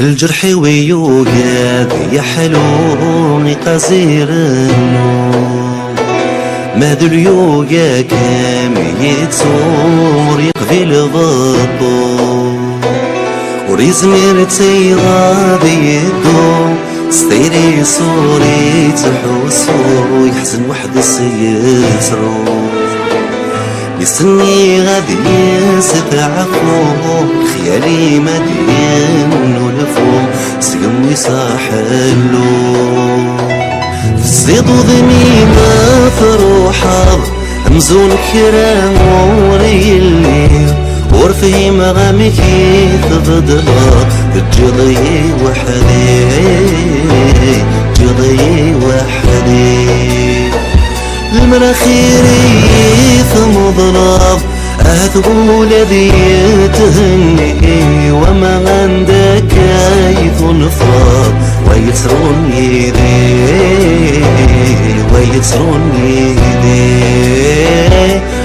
الجرح ويوقاد يا حلوني قصير النوم ماذو اليوقا كام يتسور يقفل بطو وريزمير تيغاب يدو ستيري صوري تحوسو يحزن وحد سيسرو مستني غادي ستعفو خيالي مدين ولفو سقمي صاحلو في الزيض وضميمة فروحة همزون كرام وريلي ورفهم غامكي تفضلا الجضي وحدي جضي وحدي المراخيري مضرب أتقول ذي تهني وما عندك يثنفر ويترون يدي ويترون يدي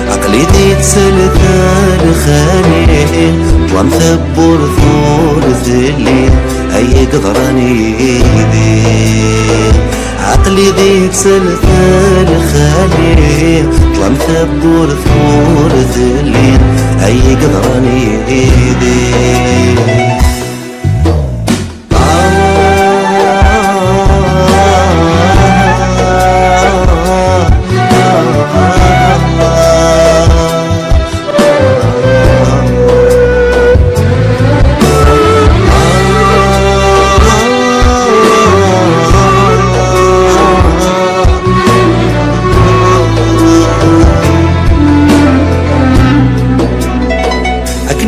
عقلي ذي تسلثل خالي ومثبر ثور ثلي أي قدراني يدي عقلي ذي تسلثل خالي طلع مثبور ثور ذلين أي قدراني إيدي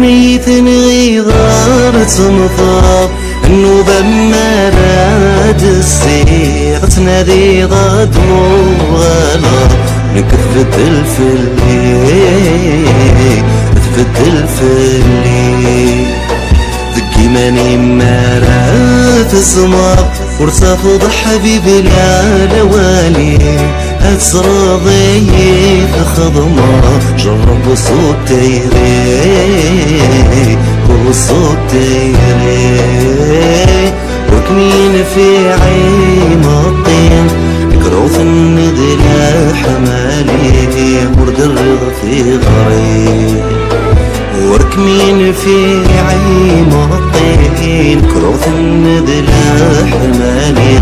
نيتني غارت مطاب النوبة مراد السير تنادي غاد مغالا نكفت الفلي تفت الفلي ذكي ماني مراد السمار ورتفض حبيبي العالوالي هتصرضي في خضمة جرب صوت تيري وصوت تيري وكمين في عيم الطين كروث الندلة حمالي ورد الرضا في غريب وركمين في عيم الطين كروث الندلة حمالي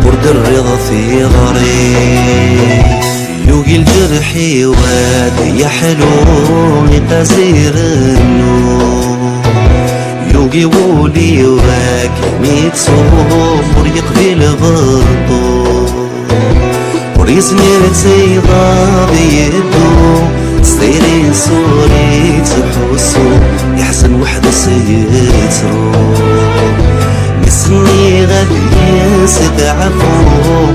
ورد الرضا في غريب يوقي الجرح واد يا حلوني قصير النوم يوقي ولي واك ميت صبر يقبل برضو وريزمير تيضا بيدو صيري صوري تحوسو يحسن وحدة سيترو مسني غادي ستعفو